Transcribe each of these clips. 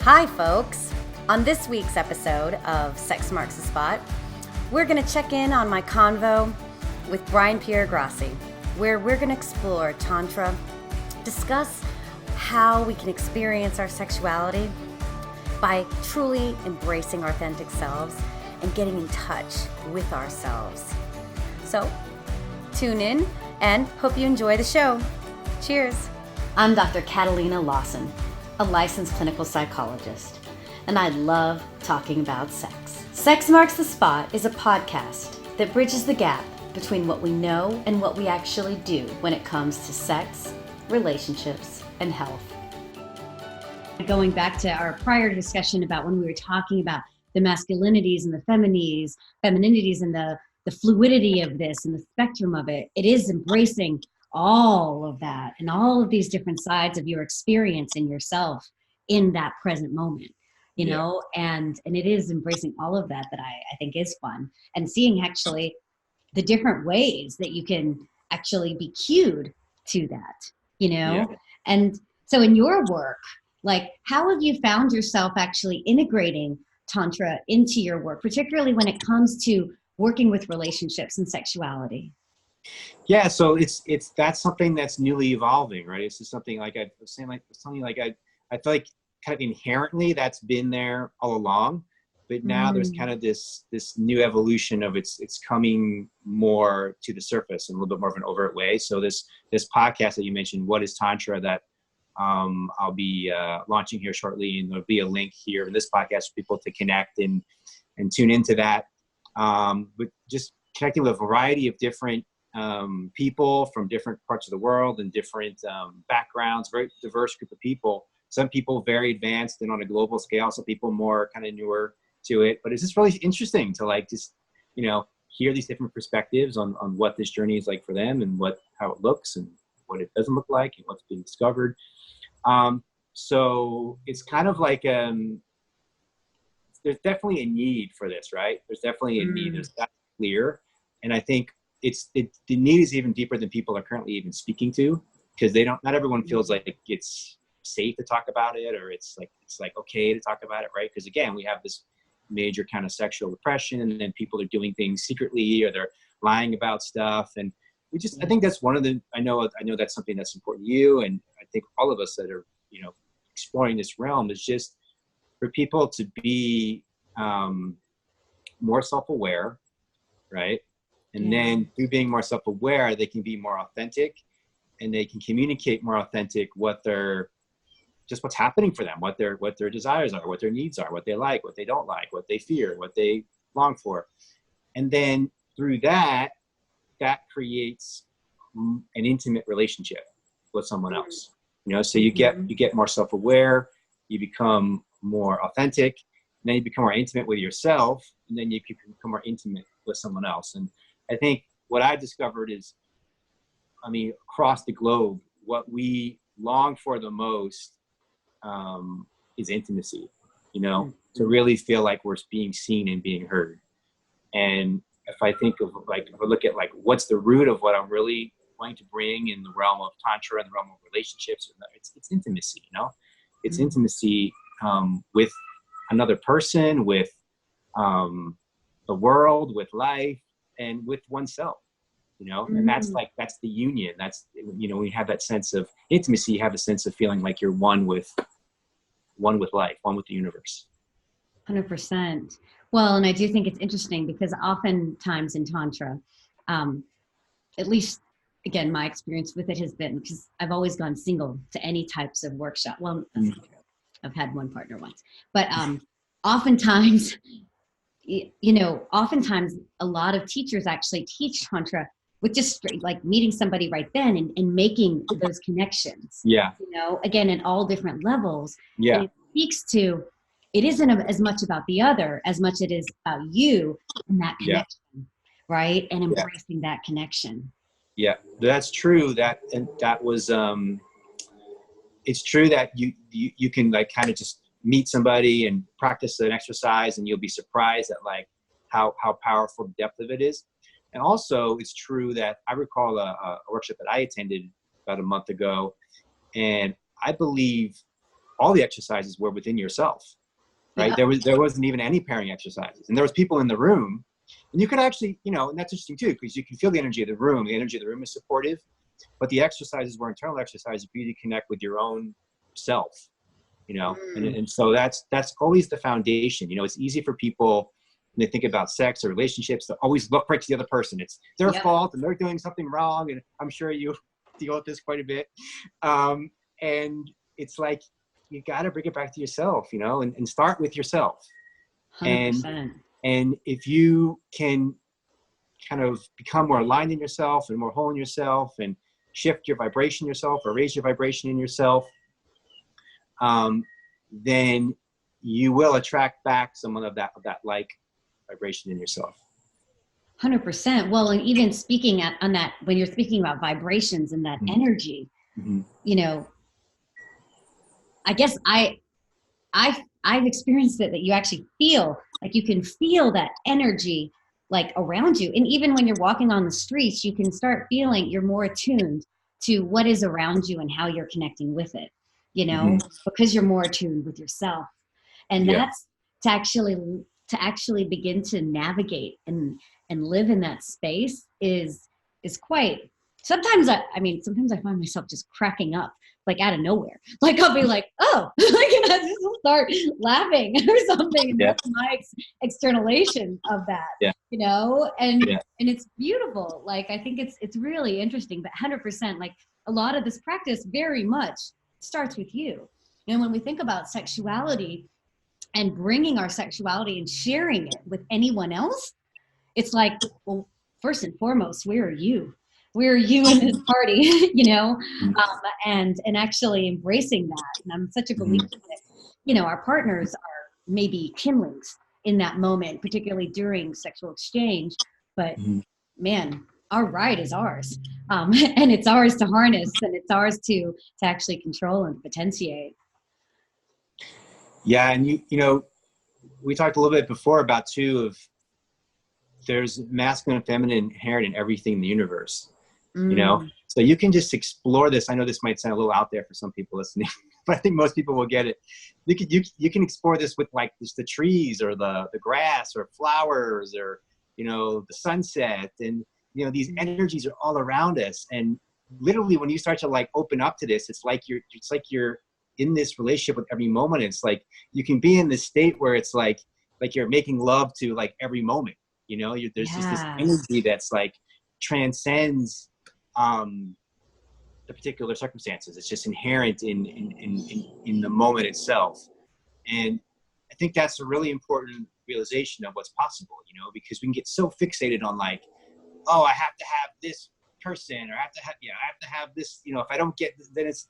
Hi, folks. On this week's episode of Sex Marks the Spot, we're going to check in on my convo with Brian Piergrossi, where we're going to explore Tantra, discuss how we can experience our sexuality by truly embracing our authentic selves and getting in touch with ourselves. So, tune in and hope you enjoy the show. Cheers. I'm Dr. Catalina Lawson, a licensed clinical psychologist, and I love talking about sex. Sex Marks the Spot is a podcast that bridges the gap between what we know and what we actually do when it comes to sex, relationships, and health. Going back to our prior discussion about when we were talking about the masculinities and the femininities and the fluidity of this and the spectrum of it, it is embracing all of that and all of these different sides of your experience in yourself in that present moment, you know, and it is embracing all of that I think is fun, and seeing actually the different ways that you can actually be cued to that, you know. And so in your work, like, how have you found yourself actually integrating Tantra into your work, particularly when it comes to working with relationships and sexuality? Yeah, so that's something that's newly evolving, right? It's just something like I was saying, like something like I feel like kind of inherently that's been there all along, but now there's kind of this new evolution of it's coming more to the surface in a little bit more of an overt way. So this podcast that you mentioned, What is Tantra, that I'll be launching here shortly, and there'll be a link here in this podcast for people to connect and tune into that. But just connecting with a variety of different people from different parts of the world and different backgrounds, very diverse group of people. Some people very advanced and on a global scale, some people more kind of newer to it. But it's just really interesting to just, hear these different perspectives on what this journey is like for them, and how it looks and what it doesn't look like and what's being discovered. So it's kind of like, there's definitely a need for this, right? There's definitely a need. That's clear. And I think the need is even deeper than people are currently even speaking to, because not everyone feels like it's safe to talk about it, or it's like okay to talk about it, right? Because again, we have this major kind of sexual repression, and then people are doing things secretly, or they're lying about stuff. And I think that's one of the, I know that's something that's important to you, and I think all of us that are, exploring this realm, is just for people to be more self-aware, right? And then through being more self-aware, they can be more authentic, and they can communicate more authentic what's happening for them, what their desires are, what their needs are, what they like, what they don't like, what they fear, what they long for. And then through that creates an intimate relationship with someone else. So you get more self-aware, you become more authentic, and then you become more intimate with yourself, and then you can become more intimate with someone else. And I think what I've discovered is, across the globe, what we long for the most is intimacy, to really feel like we're being seen and being heard. And if I think of if I look at what's the root of what I'm really wanting to bring in the realm of Tantra and the realm of relationships, it's intimacy, it's intimacy with another person, with the world, with life, and with oneself, and that's the union. That's, when you have that sense of intimacy, you have a sense of feeling like you're one with life, one with the universe. 100%. Well, and I do think it's interesting because oftentimes in Tantra, at least, again, my experience with it has been, because I've always gone single to any types of workshop. Well, that's not true. I've had one partner once, but oftentimes, oftentimes a lot of teachers actually teach Tantra with just straight, meeting somebody right then and making those connections. Yeah. Again, at all different levels. Yeah. And it speaks to, it isn't as much about the other as much it is about you and that connection, right? And embracing that connection. Yeah, that's true. That was, it's true that you can kind of just meet somebody and practice an exercise, and you'll be surprised at how powerful the depth of it is. And also, it's true that I recall a workshop that I attended about a month ago, and I believe all the exercises were within yourself, right? Yeah. There wasn't even any pairing exercises, and there was people in the room, and you could actually, you know, and that's interesting too, because you can feel the energy of the room. The energy of the room is supportive, but the exercises were internal exercises for you to connect with your own self, you know, and so that's always the foundation. You know, it's easy for people when they think about sex or relationships to always look right to the other person. It's their fault and they're doing something wrong, and I'm sure you deal with this quite a bit. And it's like, you got to bring it back to yourself, you know, and start with yourself. 100%. And if you can kind of become more aligned in yourself and more whole in yourself, and shift your vibration yourself or raise your vibration in yourself, then you will attract back someone of that like vibration in yourself. 100%. Well, and even speaking on that, when you're speaking about vibrations and that energy, you know, I guess I've experienced it, that you actually feel like you can feel that energy like around you. And even when you're walking on the streets, you can start feeling you're more attuned to what is around you and how you're connecting with it, you know, because you're more attuned with yourself. And that's to actually begin to navigate and live in that space is quite, sometimes I find myself just cracking up, like out of nowhere. Like I'll be like, oh, like, and I just will start laughing or something. And that's my externalization of that, you know, and it's beautiful. Like, I think it's really interesting, but 100%, like a lot of this practice very much starts with you. And when we think about sexuality and bringing our sexuality and sharing it with anyone else, it's like, well, first and foremost, where are you? Where are you in this party? You know, and actually embracing that. And I'm such a believer that, you know, our partners are maybe kindlings in that moment, particularly during sexual exchange. But man, our ride is ours, and it's ours to harness, and it's ours to actually control and potentiate. Yeah, and you know, we talked a little bit before about too of there's masculine and feminine inherent in everything in the universe, you know, so you can just explore this. I know this might sound a little out there for some people listening, but I think most people will get it. You can explore this with like just the trees or the grass or flowers or, you know, the sunset, and, you know, these energies are all around us. And literally when you start to like open up to this, it's like you're in this relationship with every moment. It's like you can be in this state where it's like you're making love to like every moment, you know. There's just this energy that's like transcends the particular circumstances. It's just inherent in the moment itself. And I think that's a really important realization of what's possible, you know, because we can get so fixated on like, oh, I have to have this person, or I have to have this, you know, if I don't get this, then it's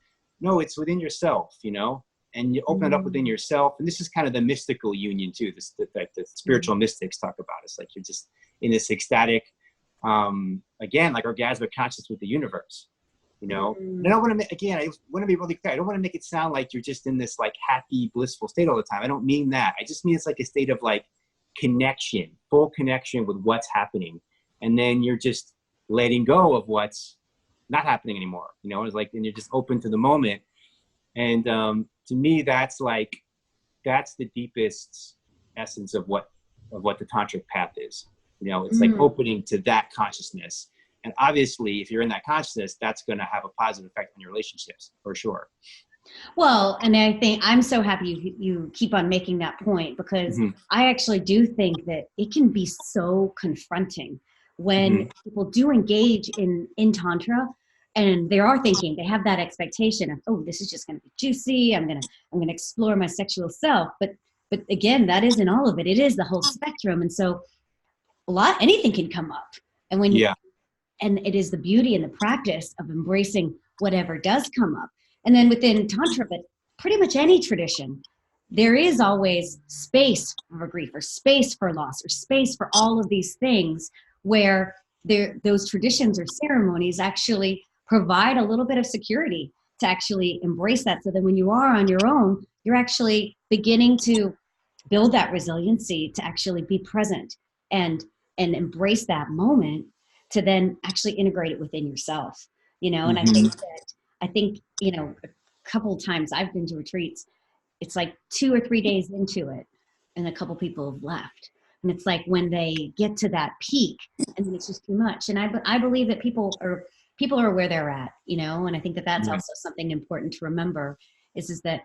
within yourself, you know, and you open it up within yourself. And this is kind of the mystical union too, that the spiritual mystics talk about. It's like you're just in this ecstatic, again, like orgasmic consciousness with the universe, you know. And I don't want to, again, I want to be really clear. I don't want to make it sound like you're just in this like happy, blissful state all the time. I don't mean that. I just mean it's like a state of like connection, full connection with what's happening. And then you're just letting go of what's not happening anymore, you know. It's like, and you're just open to the moment. And to me, that's the deepest essence of what the tantric path is. You know, it's like opening to that consciousness. And obviously, if you're in that consciousness, that's going to have a positive effect on your relationships for sure. Well, and I think I'm so happy you keep on making that point, because I actually do think that it can be so confronting when people do engage in Tantra, and they are thinking, they have that expectation of, oh, this is just going to be juicy. I'm going to explore my sexual self. But again, that isn't all of it. It is the whole spectrum. And so anything can come up. And and it is the beauty and the practice of embracing whatever does come up. And then within Tantra, but pretty much any tradition, there is always space for grief, or space for loss, or space for all of these things, where those traditions or ceremonies actually provide a little bit of security to actually embrace that. So that when you are on your own, you're actually beginning to build that resiliency to actually be present and embrace that moment, to then actually integrate it within yourself, you know. And I think, you know, couple times I've been to retreats, it's like 2 or 3 days into it and a couple people have left. And it's like when they get to that peak and then it's just too much. And I believe that people are where they're at, you know, and I think that that's also something important to remember is that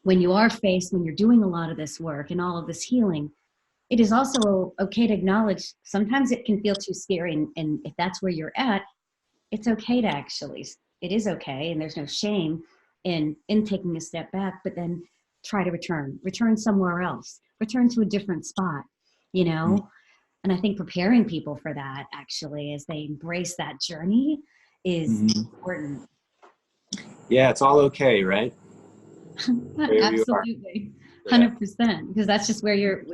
when you are faced, when you're doing a lot of this work and all of this healing, it is also okay to acknowledge sometimes it can feel too scary. And if that's where you're at, it's okay to actually, it is okay. And there's no shame in taking a step back, but then try to return somewhere else, return to a different spot, you know? And I think preparing people for that actually, as they embrace that journey is important. Yeah. It's all okay. Right. Absolutely. 100%. Because that's just where you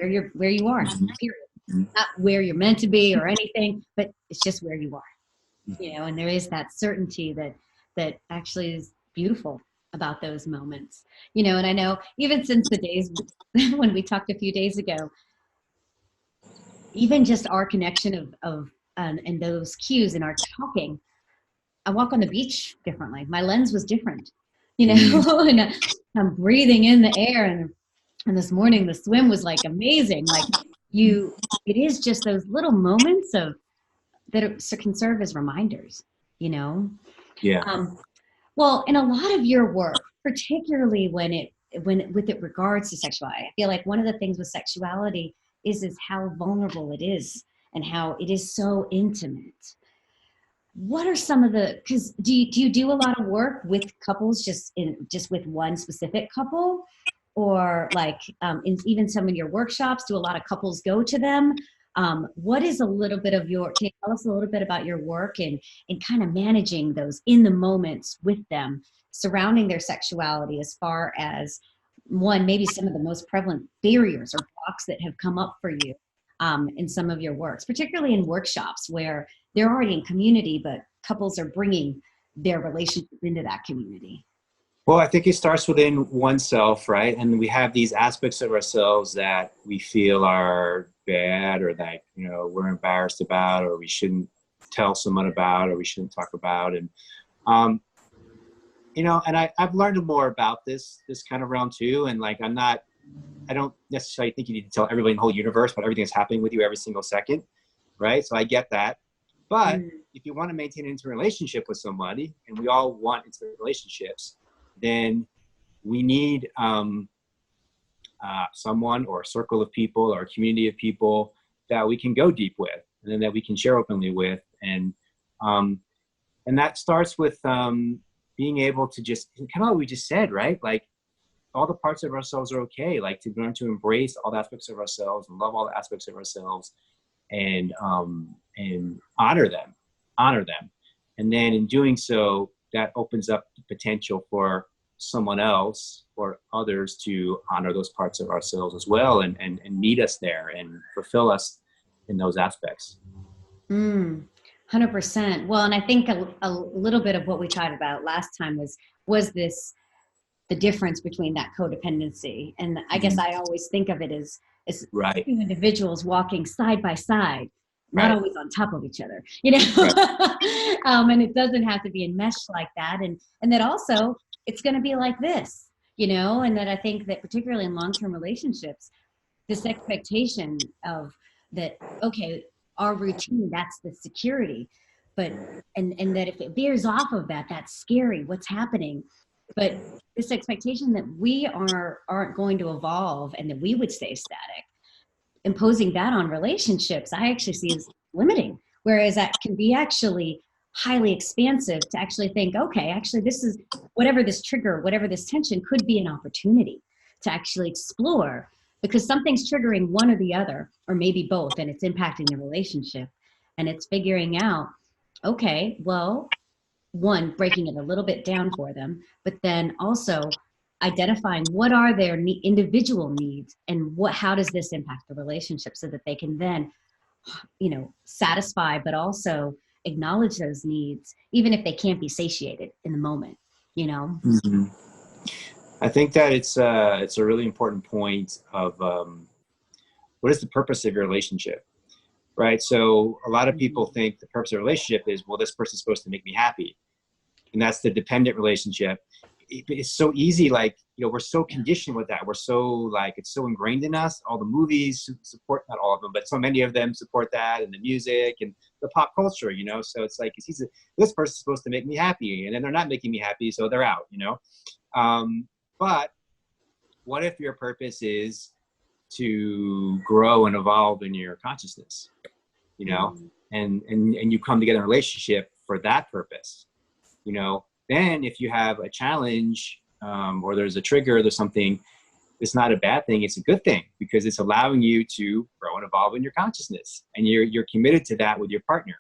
are, period. Not where you're meant to be or anything, but it's just where you are, you know, and there is that certainty that actually is beautiful about those moments, you know. And I know even since the days when we talked a few days ago, even just our connection of and those cues in our talking, I walk on the beach differently. My lens was different, you know, and I'm breathing in the air. And this morning the swim was like amazing. Like it is just those little moments that can serve as reminders, you know? Yeah. Well, in a lot of your work, particularly with it regards to sexuality, I feel like one of the things with sexuality is how vulnerable it is and how it is so intimate. What are some of because do you do a lot of work with couples just with one specific couple, or like in even some of your workshops, do a lot of couples go to them? What is a little bit of can you tell us a little bit about your work and kind of managing those in the moments with them surrounding their sexuality, as far as one, maybe some of the most prevalent barriers or blocks that have come up for you in some of your works, particularly in workshops where they're already in community, but couples are bringing their relationship into that community? Well, I think it starts within oneself, right? And we have these aspects of ourselves that we feel are bad, or that, you know, we're embarrassed about, or we shouldn't tell someone about, or we shouldn't talk about. And, you know, and I've learned more about this kind of realm too. And like, I don't necessarily think you need to tell everybody in the whole universe about everything that's happening with you every single second, right? So I get that. But if you want to maintain an intimate relationship with somebody, and we all want intimate relationships, then we need someone or a circle of people or a community of people that we can go deep with, and then that we can share openly with. And that starts with being able to just kind of what we just said, right? Like, all the parts of ourselves are okay. Like, to learn to embrace all the aspects of ourselves and love all the aspects of ourselves, and honor them. And then in doing so, that opens up the potential for someone else or others to honor those parts of ourselves as well, and meet us there and fulfill us in those aspects. 100%. Well, and I think a little bit of what we talked about last time was the difference between that codependency. And I guess I always think of it as right. two individuals walking side by side, not always on top of each other, you know? Right. And it doesn't have to be enmeshed like that. And that also it's going to be like this, you know? And that I think that particularly in long-term relationships, this expectation of that, okay, our routine, that's the security, but, and that if it veers off of that, that's scary, what's happening. But this expectation that we aren't going to evolve and that we would stay static, imposing that on relationships, I actually see as limiting. Whereas that can be actually highly expansive to actually think, okay, actually this is whatever this trigger, whatever this tension could be an opportunity to actually explore, because something's triggering one or the other, or maybe both, and it's impacting the relationship. And it's figuring out, okay, well, one, breaking it a little bit down for them, but then also identifying what are their individual needs and how does this impact the relationship, so that they can then, you know, satisfy, but also acknowledge those needs, even if they can't be satiated in the moment, you know? Mm-hmm. I think that it's a really important point of what is the purpose of your relationship, right? So a lot of people think the purpose of a relationship is, well, this person's supposed to make me happy. And that's the dependent relationship. it's so easy. Like, we're so conditioned with that. We're so like, it's so ingrained in us. All the movies support, not all of them, but so many of them support that, and the music and the pop culture, so it's like, this person's supposed to make me happy, and then they're not making me happy. So they're out, but what if your purpose is to grow and evolve in your consciousness, and you come together in a relationship for that purpose, then if you have a challenge, or there's a trigger, there's something, it's not a bad thing. It's a good thing, because it's allowing you to grow and evolve in your consciousness, and you're committed to that with your partner,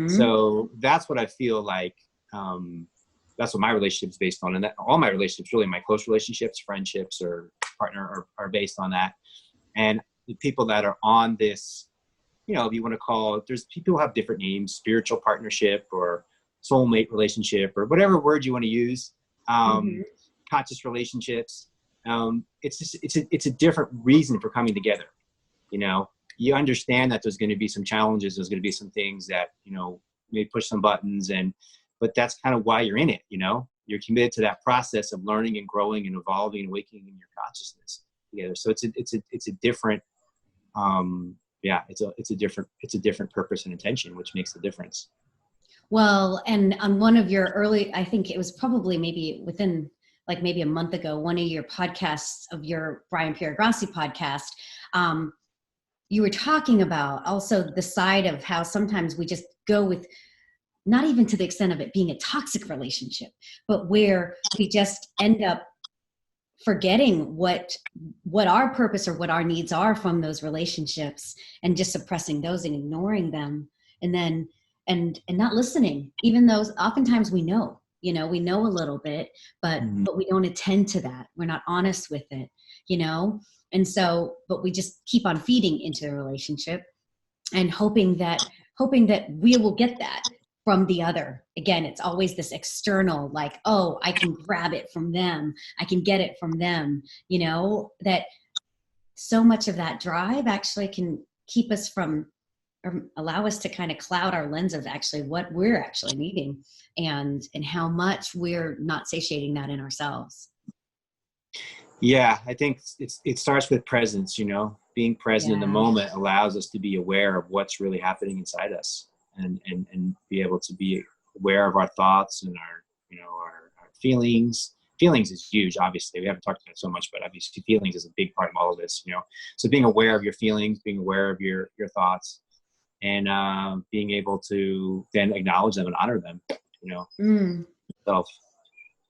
So that's what I feel like, that's what my relationship is based on. And that all my relationships, really my close relationships, friendships, or partner are based on that. And the people that are on this, if you want to call it, there's people who have different names, spiritual partnership or soulmate relationship, or whatever word you want to use, conscious relationships. It's a different reason for coming together. You understand that there's going to be some challenges. There's going to be some things that, may push some buttons, but that's kind of why you're in it. You're committed to that process of learning and growing and evolving and awakening in your consciousness together. So it's a different, it's a different purpose and intention, which makes the difference. Well, and on one of your early, I think it was probably maybe within like maybe a month ago, one of your podcasts of your Brian Piergrossi podcast, you were talking about also the side of how sometimes we just go with, not even to the extent of it being a toxic relationship, but where we just end up forgetting what our purpose or what our needs are from those relationships, and just suppressing those and ignoring them, and then and not listening, even though oftentimes we know a little bit, but we don't attend to that. We're not honest with it, and so, but we just keep on feeding into the relationship and hoping that we will get that from the other. Again, it's always this external, like, oh, I can grab it from them, I can get it from them, that so much of that drive actually can keep us from, or allow us to kind of cloud our lens of actually what we're actually needing, and how much we're not satiating that in ourselves. Yeah, I think it starts with presence, being present in the moment allows us to be aware of what's really happening inside us, and be able to be aware of our thoughts and our feelings. Feelings is huge, obviously. We haven't talked about it so much, but obviously feelings is a big part of all of this, So being aware of your feelings, being aware of your thoughts, and being able to then acknowledge them and honor them, yourself.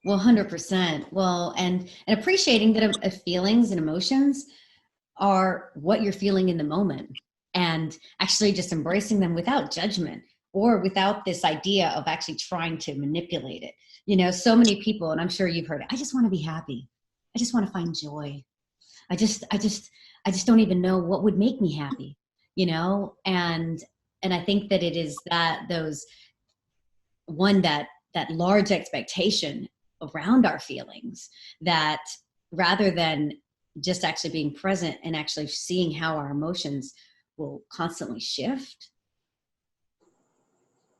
Well, 100%. Well, and appreciating that feelings and emotions are what you're feeling in the moment, and actually just embracing them without judgment, or without this idea of actually trying to manipulate it. So many people, and I'm sure you've heard it, I just want to be happy. I just want to find joy. I just don't even know what would make me happy, and I think that it is that that large expectation around our feelings, that rather than just actually being present and actually seeing how our emotions will constantly shift,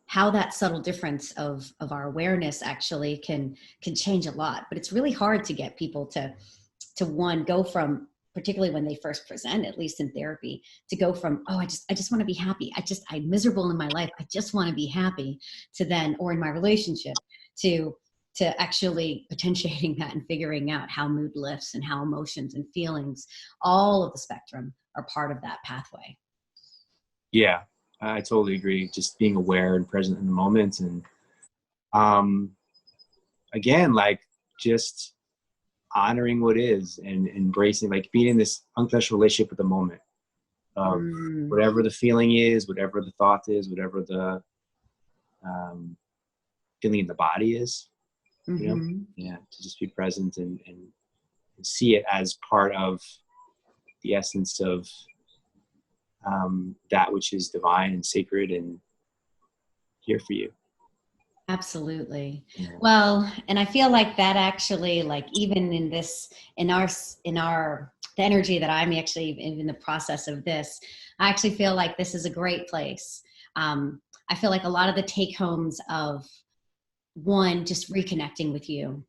how that subtle difference of our awareness actually can change a lot. But it's really hard to get people to one, go from, particularly when they first present, at least in therapy, to go from, oh, I just want to be happy. I'm miserable in my life, I just want to be happy, to then, or in my relationship, to actually potentiating that and figuring out how mood lifts and how emotions and feelings, all of the spectrum, are part of that pathway. Yeah, I totally agree. Just being aware and present in the moment. And again, like just honoring what is and embracing, like being in this unconditional relationship with the moment of whatever the feeling is, whatever the thought is, whatever the feeling in the body is, to just be present and see it as part of the essence of that which is divine and sacred and here for you. Absolutely. Yeah. Well, and I feel like that actually, like even in this, in our, the energy that I'm actually in the process of this, I actually feel like this is a great place. I feel like a lot of the take homes of, one, just reconnecting with you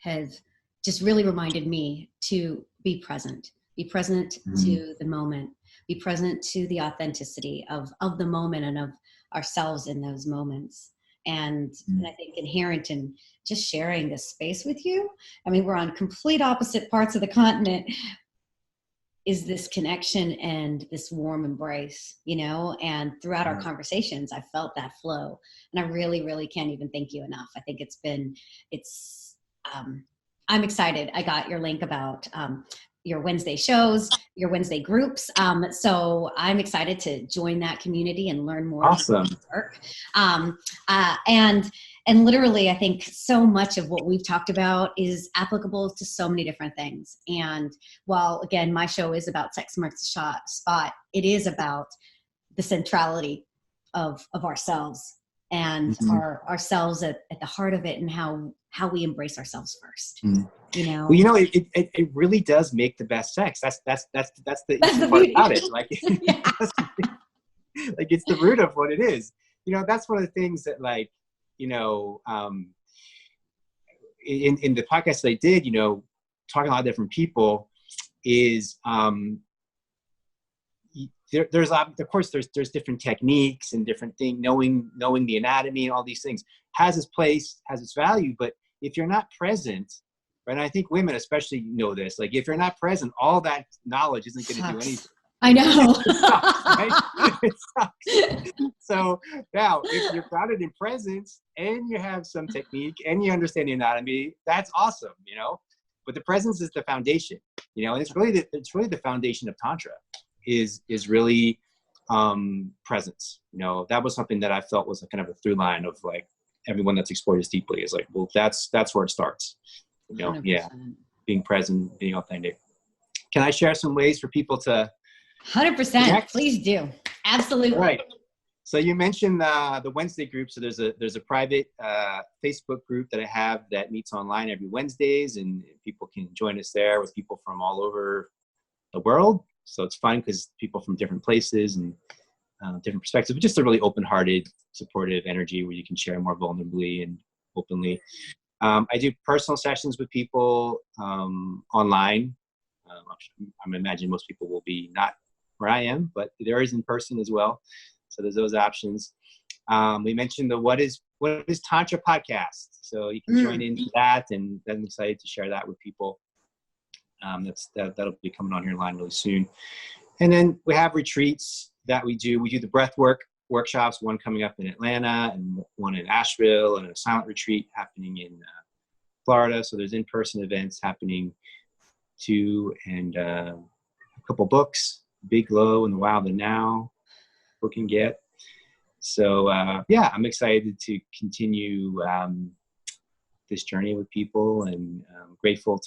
has just really reminded me to be present to the moment, be present to the authenticity of the moment and of ourselves in those moments. And I think inherent in just sharing this space with you, I mean, we're on complete opposite parts of the continent, is this connection and this warm embrace, you know, and throughout our conversations, I felt that flow, and I really, really can't even thank you enough. I think I'm excited. I got your link about your Wednesday shows, your Wednesday groups. So I'm excited to join that community and learn more Awesome. about your work. And literally, I think so much of what we've talked about is applicable to so many different things. And while, again, my show is about Sex Marks the Spot, it is about the centrality of ourselves and ourselves at the heart of it, and how we embrace ourselves first. You know, well, you know, it really does make the best sex. That's the part about it. Like, like it's the root of what it is. You know, that's one of the things that, like, you know, in the podcast that I did, you know, talking to a lot of different people, is there's of course there's different techniques and different things. Knowing the anatomy and all these things has its place, has its value. But if you're not present, right, and I think women especially know this, like, if you're not present, all that knowledge isn't going to do anything. I know. It sucks, right? It sucks. So now, if you're grounded in presence and you have some technique and you understand the anatomy, that's awesome, you know. But the presence is the foundation, you know, and it's really the foundation of Tantra is really presence. You know, that was something that I felt was a kind of a through line of, like, everyone that's explored this deeply is like, well, that's where it starts. You know, 100%. Being present, being authentic. Can I share some ways for people to 100%. Please do. Absolutely. All right. So you mentioned the Wednesday group. So there's a private Facebook group that I have that meets online every Wednesdays, and people can join us there with people from all over the world. So it's fun because people from different places and different perspectives, but just a really open-hearted, supportive energy where you can share more vulnerably and openly. I do personal sessions with people online. I'm imagining most people will be not where I am, but there is in person as well. So there's those options. We mentioned the What is Tantra podcast. So you can join into that, and I'm excited to share that with people. That'll be coming on here line really soon. And then we have retreats that we do. We do the breathwork workshops, one coming up in Atlanta and one in Asheville, and a silent retreat happening in Florida. So there's in-person events happening too, and a couple books, Big Low and the Wild and Now, people can get. So I'm excited to continue this journey with people, and grateful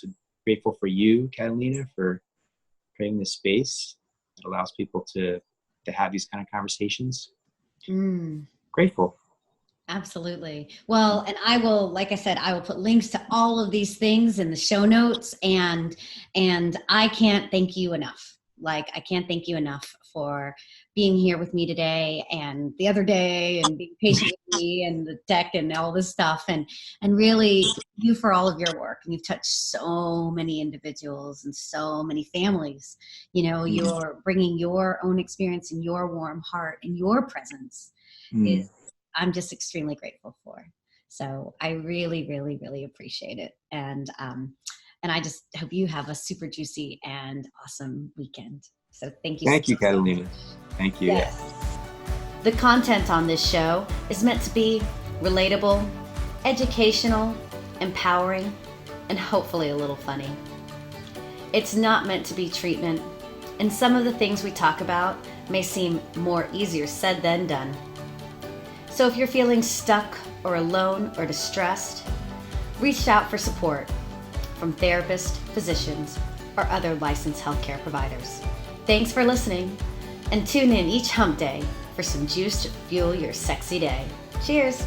for you, Catalina, for creating this space that allows people to have these kind of conversations. Grateful. Absolutely. Well, and I will, like I said, I will put links to all of these things in the show notes, and I can't thank you enough. Like, I can't thank you enough for being here with me today and the other day, and being patient with me and the tech and all this stuff, and really you for all of your work. And you've touched so many individuals and so many families. You know, you're bringing your own experience and your warm heart and your presence is, I'm just extremely grateful for. So I really, really, really appreciate it. And I just hope you have a super juicy and awesome weekend. So thank you. Thank you, Catalina. Thank you. Yes. The content on this show is meant to be relatable, educational, empowering, and hopefully a little funny. It's not meant to be treatment, and some of the things we talk about may seem more easier said than done. So if you're feeling stuck or alone or distressed, reach out for support from therapists, physicians, or other licensed healthcare providers. Thanks for listening, and tune in each hump day for some juice to fuel your sexy day. Cheers!